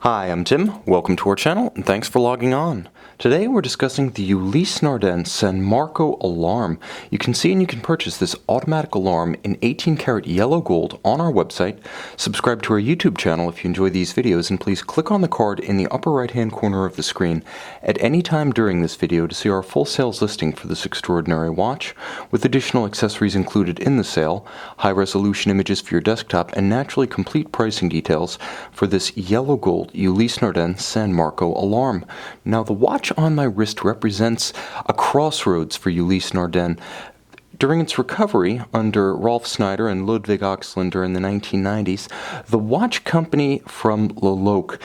Hi, I'm Tim. Welcome to our channel, and thanks for logging on. Today we're discussing the Ulysse Nardin San Marco alarm. You can see and you can purchase this automatic alarm in 18 karat yellow gold on our website. Subscribe to our YouTube channel if you enjoy these videos, and please click on the card in the upper right hand corner of the screen at any time during this video to see our full sales listing for this extraordinary watch, with additional accessories included in the sale, high resolution images for your desktop, and naturally complete pricing details for this yellow gold Ulysse Nardin San Marco alarm. Now, the watch on my wrist represents a crossroads for Ulysse Nardin. During its recovery under Rolf Snyder and Ludwig Oxlander in the 1990s, the watch company from Leloc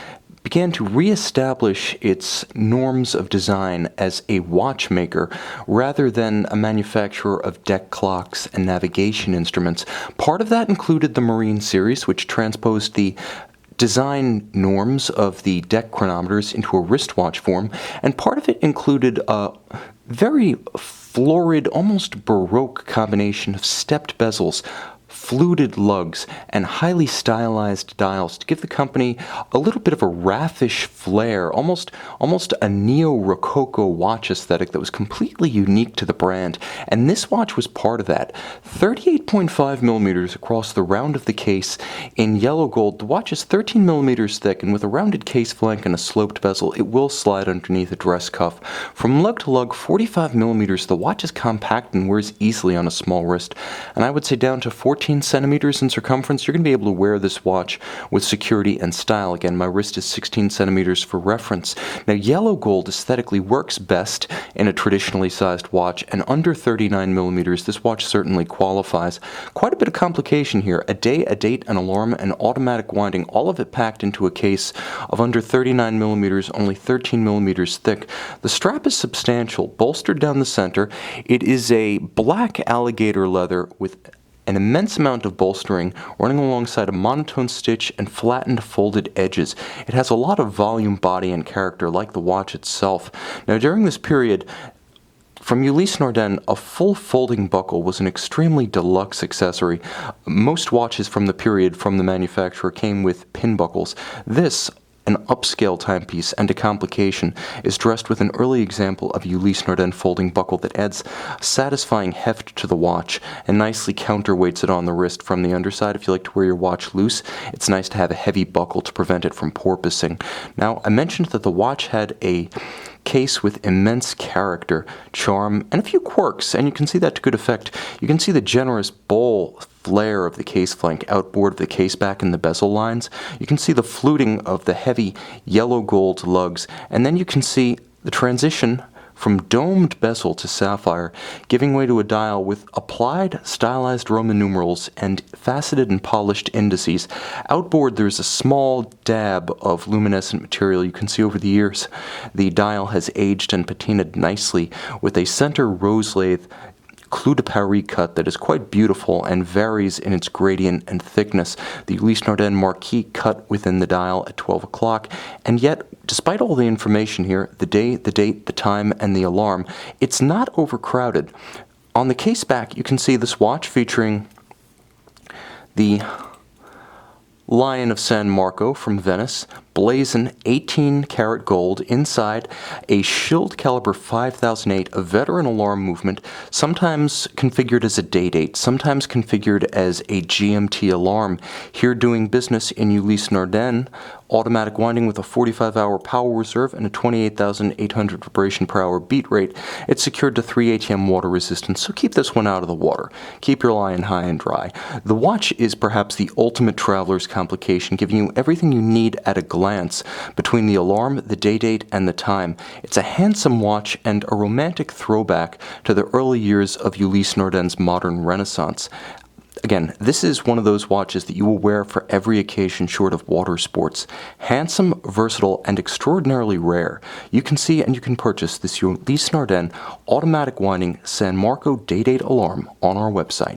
began to reestablish its norms of design as a watchmaker rather than a manufacturer of deck clocks and navigation instruments. Part of that included the Marine series, which transposed the design norms of the deck chronometers into a wristwatch form, and part of it included a very florid, almost Baroque combination of stepped bezels, fluted lugs, and highly stylized dials to give the company a little bit of a raffish flair, almost a neo-rococo watch aesthetic that was completely unique to the brand. And this watch was part of that. 38.5 millimeters across the round of the case in yellow gold. The watch is 13 millimeters thick, and with a rounded case flank and a sloped bezel, it will slide underneath a dress cuff. From lug to lug, 45 millimeters, the watch is compact and wears easily on a small wrist. And I would say down to 14 centimeters in circumference, you're going to be able to wear this watch with security and style. Again, my wrist is 16 centimeters for reference. Now, yellow gold aesthetically works best in a traditionally sized watch, and under 39 millimeters, this watch certainly qualifies. Quite a bit of complication here. A day, a date, an alarm, and automatic winding, all of it packed into a case of under 39 millimeters, only 13 millimeters thick. The strap is substantial, bolstered down the center. It is a black alligator leather with an immense amount of bolstering running alongside a monotone stitch and flattened folded edges. It has a lot of volume, body, and character like the watch itself. Now, during this period, from Ulysse Nardin, a full folding buckle was an extremely deluxe accessory. Most watches from the period from the manufacturer came with pin buckles. This, an upscale timepiece and a complication, is dressed with an early example of Ulysse Nardin folding buckle that adds satisfying heft to the watch and nicely counterweights it on the wrist from the underside. If you like to wear your watch loose, it's nice to have a heavy buckle to prevent it from porpoising. Now, I mentioned that the watch had a case with immense character, charm, and a few quirks, and you can see that to good effect. You can see the generous bowl flare of the case flank, outboard of the case back, and the bezel lines. You can see the fluting of the heavy yellow gold lugs, and then you can see the transition from domed bezel to sapphire, giving way to a dial with applied stylized Roman numerals and faceted and polished indices. Outboard, there's a small dab of luminescent material. You can see over the years the dial has aged and patinaed nicely with a center rose lathe clou de Paris cut that is quite beautiful and varies in its gradient and thickness. The Ulysse Nardin marquee cut within the dial at 12 o'clock, and yet, despite all the information here, the day, the date, the time, and the alarm, it's not overcrowded. On the case back, you can see this watch featuring the Lion of San Marco from Venice, blazon 18 karat gold inside, a Schild caliber 5008, a veteran alarm movement, sometimes configured as a day date, sometimes configured as a GMT alarm. Here doing business in Ulysse Nardin, automatic winding with a 45-hour power reserve and a 28,800 vibration per hour beat rate. It's secured to 3 ATM water resistance, so keep this one out of the water. Keep your line high and dry. The watch is perhaps the ultimate traveler's complication, giving you everything you need at a glance between the alarm, the day date, and the time. It's a handsome watch and a romantic throwback to the early years of Ulysse Nardin's modern renaissance. Again, this is one of those watches that you will wear for every occasion short of water sports. Handsome, versatile, and extraordinarily rare. You can see and you can purchase this Ulysse Nardin automatic winding San Marco day-date alarm on our website.